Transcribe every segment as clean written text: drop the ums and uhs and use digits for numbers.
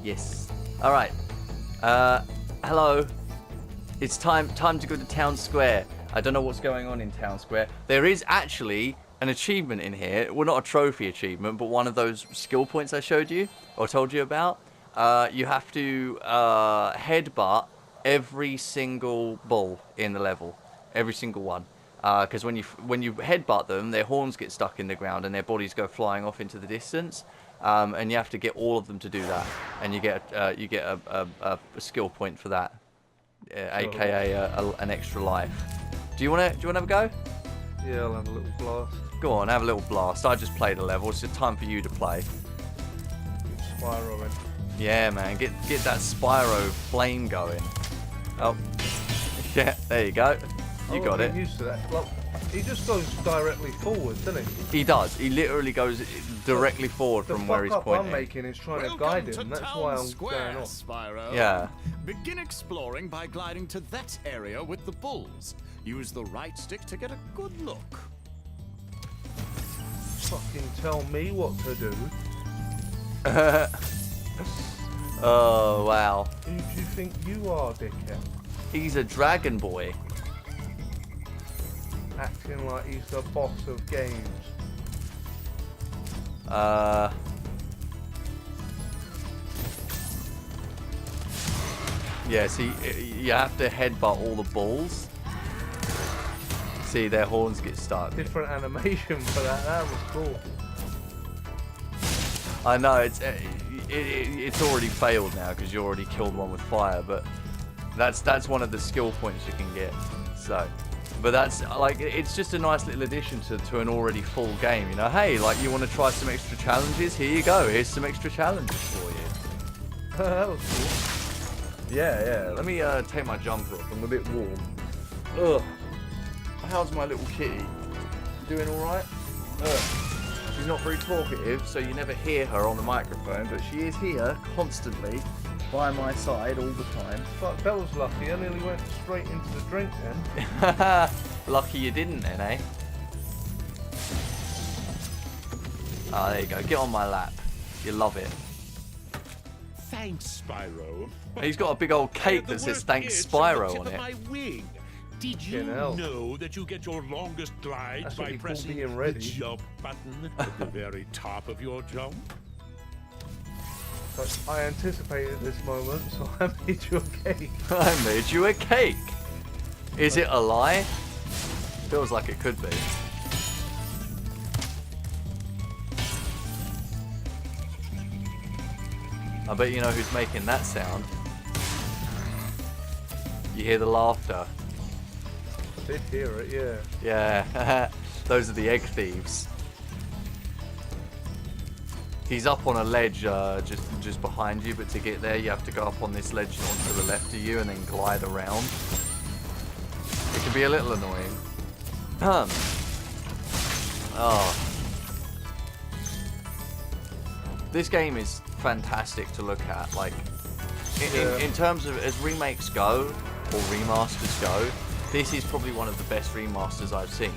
Yes. All right. Hello. It's time to go to Town Square. I don't know what's going on in Town Square. There is actually an achievement in here. Well, not a trophy achievement, but one of those skill points I showed you or told you about. You have to headbutt every single bull in the level, every single one. Because when you headbutt them, their horns get stuck in the ground and their bodies go flying off into the distance. And you have to get all of them to do that, and you get a skill point for that, aka an extra life. Do you wanna have a go? Yeah, I'll have a little blast. Go on, have a little blast. I just played a level. It's time for you to play. Get Spyro in. Yeah, man, get that Spyro flame going. Oh, yeah, there you go. You got it. I'm used to that. Well, he just goes directly forward, doesn't he? He does. He literally goes directly forward from where he's pointing. The fuck up I'm making is trying to guide him. That's why I'm going off. Spyro. Yeah. Begin exploring by gliding to that area with the bulls. Use the right stick to get a good look. Fucking tell me what to do. Oh, wow. Who do you think you are, dickhead? He's a dragon boy. Acting like he's the boss of games. Yeah, see, you have to headbutt all the bulls. See, their horns get stuck. Different animation for that. That was cool. I know, it's already failed now because you already killed one with fire, but that's one of the skill points you can get. So, but that's like, it's just a nice little addition to an already full game. You know, hey, like you want to try some extra challenges? Here you go. Here's some extra challenges for you. That was cool. Yeah. Let me take my jumper off. I'm a bit warm. Ugh. How's my little kitty? Doing all right? She's not very talkative, so you never hear her on the microphone, but she is here constantly by my side all the time. Fuck, that was lucky. I nearly went straight into the drink then. Lucky you didn't then, eh? Ah, there you go. Get on my lap. You love it. Thanks, Spyro. He's got a big old cake that says "Thanks, Spyro" on it. My wing. Did you know that you get your longest glide That's by what pressing being the ready. jump button at the very top of your jump? But I anticipated this moment, so I made you a cake. I made you a cake. Is it a lie? Feels like it could be. I bet you know who's making that sound. You hear the laughter. I did hear it, yeah. Yeah, those are the egg thieves. He's up on a ledge just behind you, but to get there you have to go up on this ledge onto the left of you and then glide around. It can be a little annoying. Oh. This game is fantastic to look at. Like, in terms of as remakes go, or remasters go, this is probably one of the best remasters I've seen.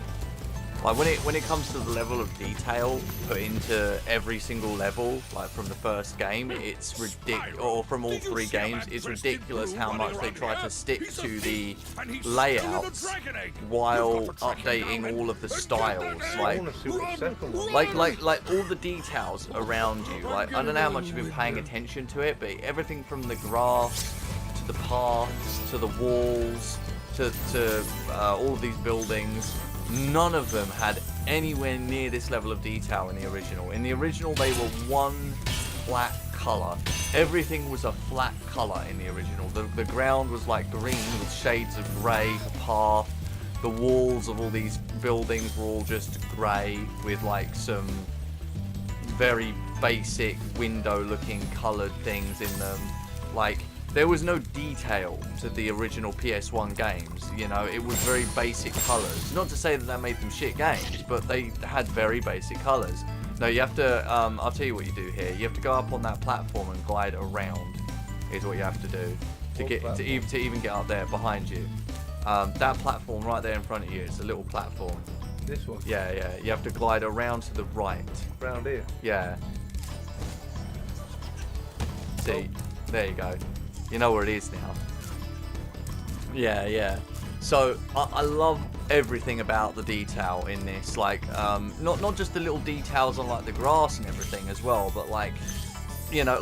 Like when it comes to the level of detail put into every single level, like from the first game, it's ridiculous. Or from all three games, it's ridiculous how much they try to stick to the layouts while updating all of the styles. Like all the details around you. Like I don't know how much you've been paying attention to it, but everything from the grass to the paths to the walls to all of these buildings. None of them had anywhere near this level of detail in the original. In the original, they were one flat color. Everything was a flat color in the original. The ground was like green with shades of gray, the path. The walls of all these buildings were all just gray with like some very basic window-looking colored things in them. Like, there was no detail to the original PS1 games, you know, it was very basic colours. Not to say that made them shit games, but they had very basic colours. No, you have to, I'll tell you what you do here. You have to go up on that platform and glide around, is what you have to do, to even get up there behind you. That platform right there in front of you, it's a little platform. This one? Yeah, you have to glide around to the right. Round here? Yeah. see. There you go. You know where it is now. Yeah. So I love everything about the detail in this. Like, not just the little details on like the grass and everything as well, but like, you know,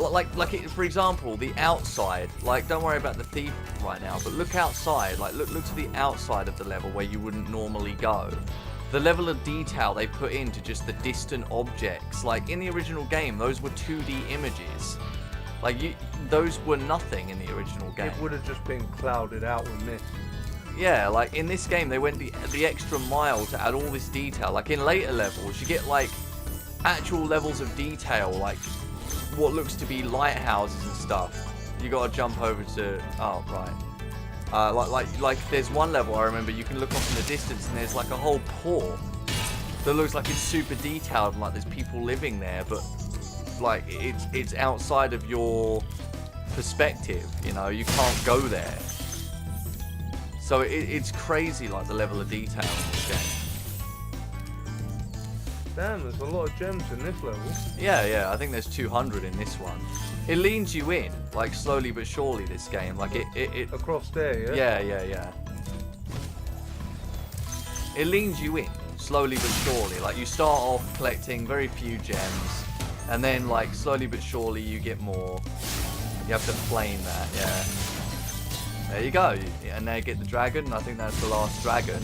for example, the outside. Like, don't worry about the thief right now, but look outside. Like, look to the outside of the level where you wouldn't normally go. The level of detail they put into just the distant objects. Like, in the original game, those were 2D images. Like, those were nothing in the original game. It would have just been clouded out with mist. Yeah, like, in this game, they went the extra mile to add all this detail. Like, in later levels, you get, like, actual levels of detail, like, what looks to be lighthouses and stuff. You gotta jump over to... Oh, right. Like, there's one level I remember, you can look off in the distance, and there's, like, a whole port that looks like it's super detailed, and, like, there's people living there, but... like it's outside of your perspective, you know, you can't go there. So it's crazy, like the level of detail in this game. Damn, there's a lot of gems in this level. Yeah, I think there's 200 in this one. It leans you in, like slowly but surely, this game. Like it across there, yeah? Yeah. It leans you in, slowly but surely. Like, you start off collecting very few gems, and then, like, slowly but surely you get more. You have to flame that, yeah. There you go. And now you get the dragon. I think that's the last dragon.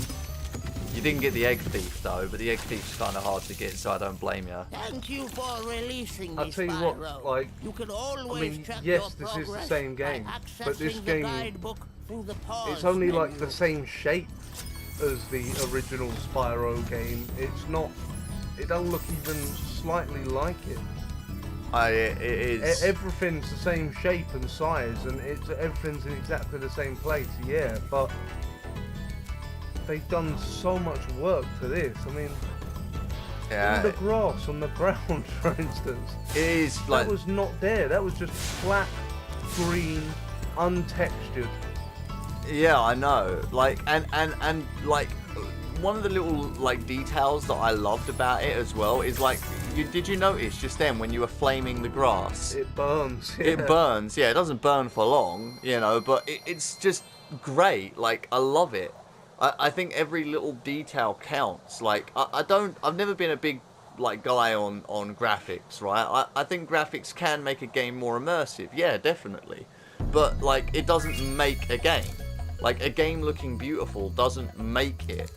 You didn't get the egg thief, though, but the egg thief's kind of hard to get, so I don't blame you. Thank you for releasing me, I'll tell you Spyro. what, like, you can always I mean, check yes, your this is the progress same by game, but this accessing game, the guidebook through the pause it's only like menu. the same shape as the original Spyro game. It's not, it don't look even slightly like it. It is. Everything's the same shape and size, and everything's in exactly the same place, yeah, but they've done so much work to this. I mean, all the grass on the ground, for instance, it is like, that was not there. That was just flat, green, untextured. yeah, I know. Like, and like, one of the little like details that I loved about it as well is like, did you notice just then when you were flaming the grass? It burns. Yeah. It burns. Yeah, it doesn't burn for long, you know, but it's just great. Like, I love it. I think every little detail counts. Like, I've never been a big like guy on graphics, right? I think graphics can make a game more immersive. Yeah, definitely. But like, it doesn't make a game. Like, a game looking beautiful doesn't make it.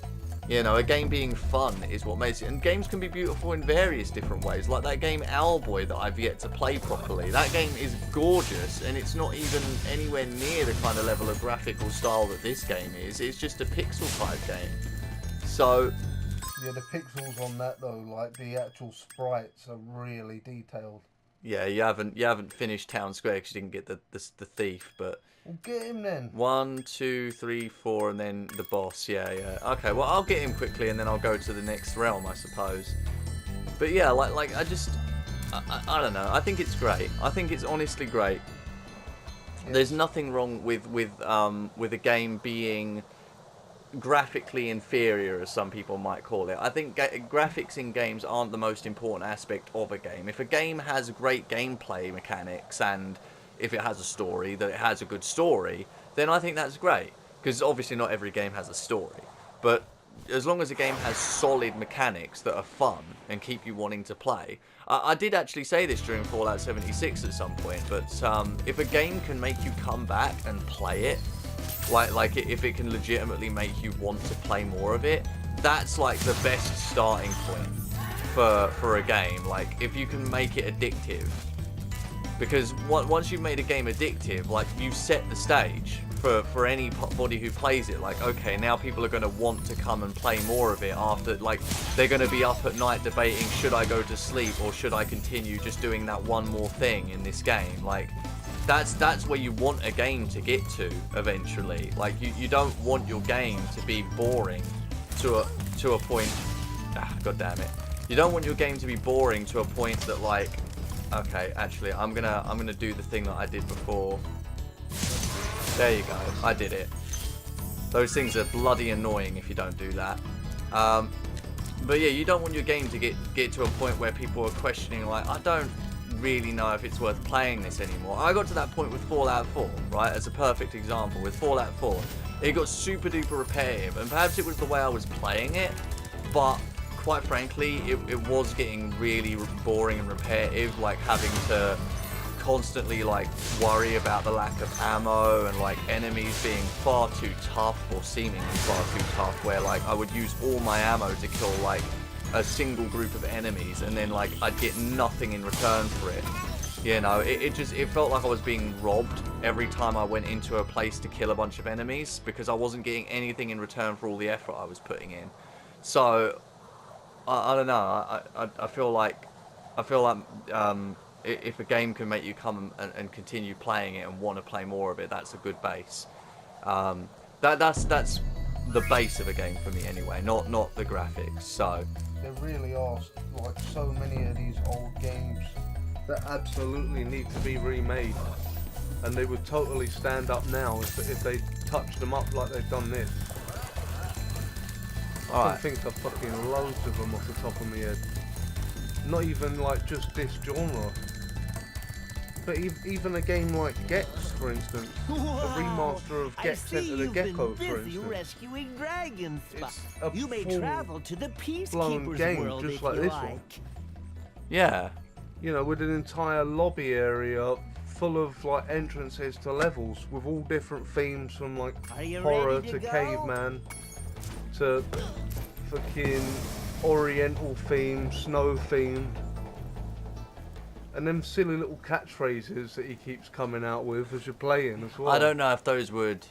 You know, a game being fun is what makes it. And games can be beautiful in various different ways. Like that game Owlboy that I've yet to play properly. That game is gorgeous, and it's not even anywhere near the kind of level of graphical style that this game is. It's just a pixel type game. So... yeah, the pixels on that though, like the actual sprites are really detailed. yeah, you haven't finished Town Square because you didn't get the thief, but... well, get him then. 1, 2, 3, 4, and then the boss. Yeah. Okay, well, I'll get him quickly, and then I'll go to the next realm, I suppose. But yeah, like I don't know. I think it's great. I think it's honestly great. Yes. There's nothing wrong with a game being graphically inferior, as some people might call it. I think graphics in games aren't the most important aspect of a game. If a game has great gameplay mechanics, and if it has a story, that it has a good story, then I think that's great. Because obviously not every game has a story. But as long as a game has solid mechanics that are fun and keep you wanting to play. I did actually say this during Fallout 76 at some point, but if a game can make you come back and play it, like if it can legitimately make you want to play more of it, that's like the best starting point for a game. Like, if you can make it addictive. Because once you've made a game addictive, like, you've set the stage for anybody who plays it. Like, okay, now people are going to want to come and play more of it after, like, they're going to be up at night debating, should I go to sleep or should I continue just doing that one more thing in this game? Like, that's where you want a game to get to eventually. Like, you don't want your game to be boring to a point. God damn it. You don't want your game to be boring to a point that, like, okay, actually, I'm gonna do the thing that I did before. There you go, I did it. Those things are bloody annoying if you don't do that. But yeah, you don't want your game to get to a point where people are questioning, like, I don't really know if it's worth playing this anymore. I got to that point with Fallout 4, right, as a perfect example. With Fallout 4, it got super duper repetitive, and perhaps it was the way I was playing it, but quite frankly, it was getting really boring and repetitive, like having to constantly like worry about the lack of ammo and like enemies being far too tough, or seemingly far too tough, where like I would use all my ammo to kill like a single group of enemies, and then like I'd get nothing in return for it. You know, it felt like I was being robbed every time I went into a place to kill a bunch of enemies, because I wasn't getting anything in return for all the effort I was putting in. So I don't know, I feel like if a game can make you come and continue playing it and want to play more of it, that's a good base. That's the base of a game for me anyway, not the graphics. So there really are like so many of these old games that absolutely need to be remade, and they would totally stand up now if they touched them up like they've done this. I think of fucking loads of them off the top of my head. Not even like just this genre. But even a game like Gex, for instance, a remaster of Gex Enter the Gecko, for instance. Rescuing dragons. It's a You may travel to the blown Peacekeeper's game world just if like you this like. one. yeah. You know, with an entire lobby area full of like entrances to levels with all different themes, from like Are you horror ready to go? caveman to fucking oriental theme, snow theme. And them silly little catchphrases that he keeps coming out with as you're playing as well. I don't know if those would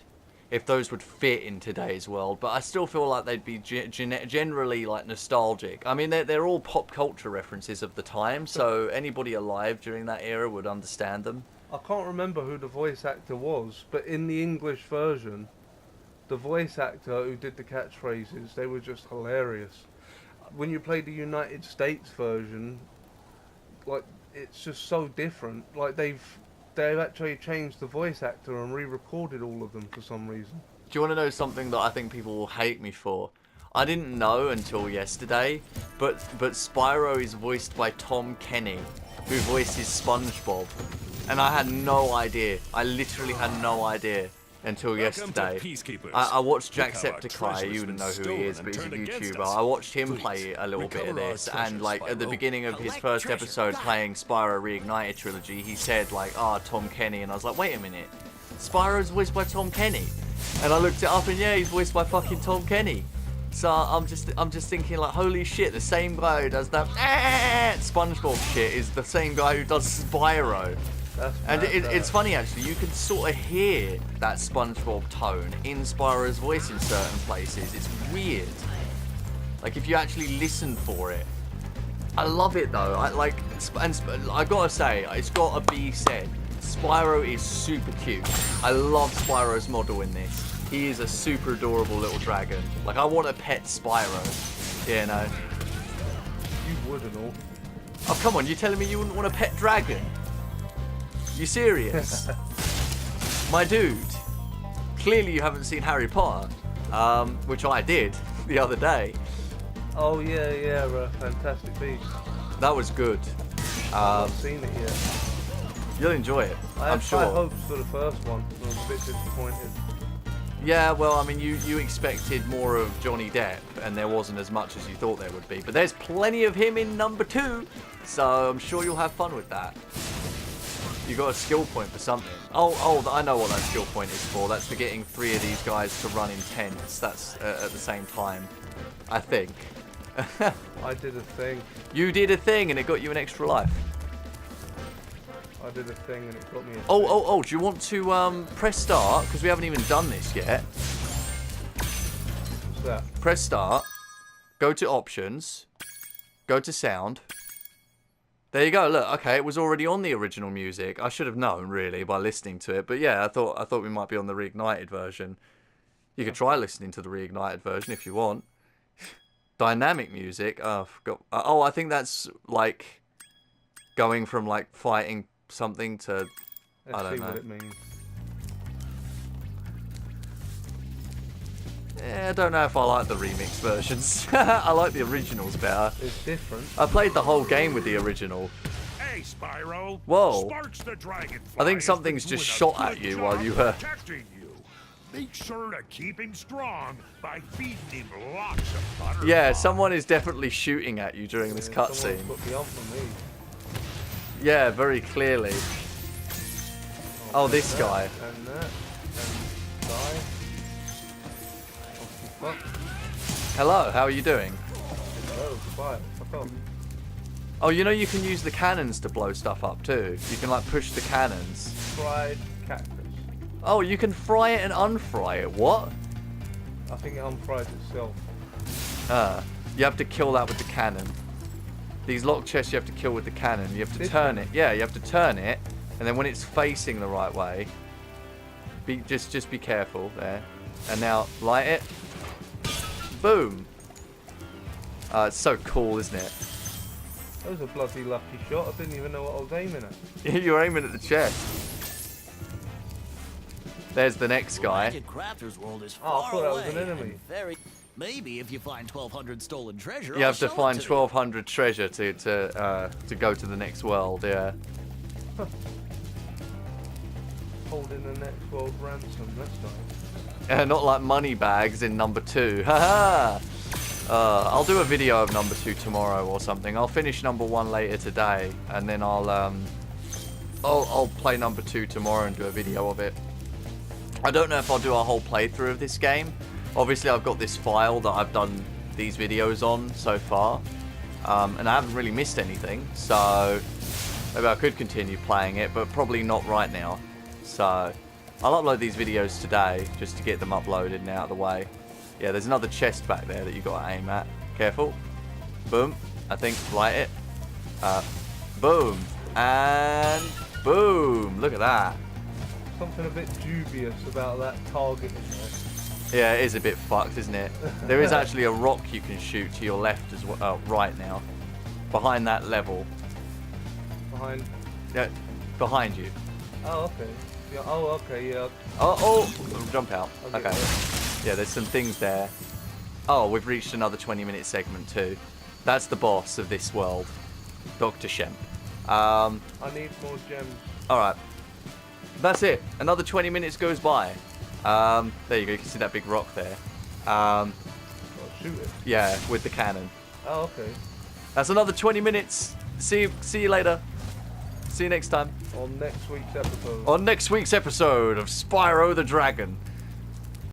fit in today's world, but I still feel like they'd be generally like nostalgic. I mean, they're all pop culture references of the time, so anybody alive during that era would understand them. I can't remember who the voice actor was, but in the English version, the voice actor who did the catchphrases, they were just hilarious. When you play the United States version, like, it's just so different. Like, they've actually changed the voice actor and re-recorded all of them for some reason. Do you want to know something that I think people will hate me for? I didn't know until yesterday, but Spyro is voiced by Tom Kenny, who voices SpongeBob, and I had no idea. I literally had no idea until yesterday. I watched Jacksepticeye. You wouldn't know who he is, but he's a YouTuber. I watched him play a little bit of this, and like at the beginning of his first episode playing Spyro Reignited Trilogy, he said like, Tom Kenny, and I was like, wait a minute, Spyro's voiced by Tom Kenny? And I looked it up, and yeah, he's voiced by fucking Tom Kenny. So I'm just thinking like, holy shit, the same guy who does that SpongeBob shit is the same guy who does Spyro. And it's funny actually, you can sort of hear that SpongeBob tone in Spyro's voice in certain places. It's weird. Like if you actually listen for it. I love it though. I gotta say, it's gotta be said, Spyro is super cute. I love Spyro's model in this. He is a super adorable little dragon. Like I want to pet Spyro. You know. You wouldn't all. Oh come on, you telling me you wouldn't want a pet dragon? You serious? My dude, clearly you haven't seen Harry Potter, which I did the other day. Oh yeah, Fantastic Beasts. That was good. I've not seen it yet. You'll enjoy it, I'm sure. I had high hopes for the first one, so I was a bit disappointed. Yeah, well, I mean, you expected more of Johnny Depp, and there wasn't as much as you thought there would be. But there's plenty of him in number 2, so I'm sure you'll have fun with that. You got a skill point for something. Oh, I know what that skill point is for. That's for getting 3 of these guys to run in tents. That's at the same time, I think. I did a thing. You did a thing, and it got you an extra life. I did a thing, and it got me a thing. Oh, do you want to press start? Because we haven't even done this yet. What's that? Press start. Go to options. Go to sound. There you go. Look, okay, it was already on the original music. I should have known really by listening to it, but yeah, I thought we might be on the Reignited version. You could try listening to the Reignited version if you want. Dynamic music. Oh, I forgot. I think that's like going from like fighting something to I don't know. Let's see what it means. Yeah, I don't know if I like the remix versions. I like the originals better. It's different. I played the whole game with the original. Okay, Spyro. Whoa. Sparks the dragonfly. I think has something's been just doing a shot at good you while job you were... protecting you. Make sure to keep him strong by feeding him lots of butterflies. Yeah, someone is definitely shooting at you during this cutscene. Someone's put the ump on me. Yeah, very clearly. Oh, this that, guy. And that. And die. What the fuck? Hello, how are you doing? Oh, quiet. Fuck off. Oh, you know you can use the cannons to blow stuff up too. You can like push the cannons. Fried cactus. Oh, you can fry it and unfry it. What? I think it unfries itself. You have to kill that with the cannon. These lock chests you have to kill with the cannon. You have to turn it. Yeah, you have to turn it, and then when it's facing the right way, just be careful there. And now light it. Boom. It's so cool, isn't it? That was a bloody lucky shot. I didn't even know what I was aiming at. You're aiming at the chest. There's the next guy. Magic Crafter's world is Oh, I far thought that was away an enemy. and very. Maybe if you find 1,200 stolen treasure, You I'll have to show it find you. 1,200 treasure to go to the next world. Yeah. Holding the next world ransom. That's nice. Not like money bags in number 2. Haha. I'll do a video of number 2 tomorrow or something. I'll finish number 1 later today, and then I'll play number 2 tomorrow and do a video of it. I don't know if I'll do a whole playthrough of this game. Obviously, I've got this file that I've done these videos on so far, and I haven't really missed anything, so maybe I could continue playing it, but probably not right now. So I'll upload these videos today just to get them uploaded and out of the way. Yeah, there's another chest back there that you got to aim at. Careful. Boom. I think light it. Boom. And boom. Look at that. Something a bit dubious about that target in there. Yeah, it is a bit fucked, isn't it? There is actually a rock you can shoot to your left as well. Right now. Behind that level. Behind. Yeah, behind you. Oh, okay. Yeah. Oh, okay. Yeah. Oh, jump out. I'll get Okay. there. Yeah, there's some things there. Oh, we've reached another 20-minute segment too. That's the boss of this world, Dr. Shemp. I need more gems. Alright. That's it. Another 20 minutes goes by. There you go. You can see that big rock there. I'll shoot it. Yeah, with the cannon. Oh, okay. That's another 20 minutes. See you later. See you next time. On next week's episode. On next week's episode of Spyro the Dragon.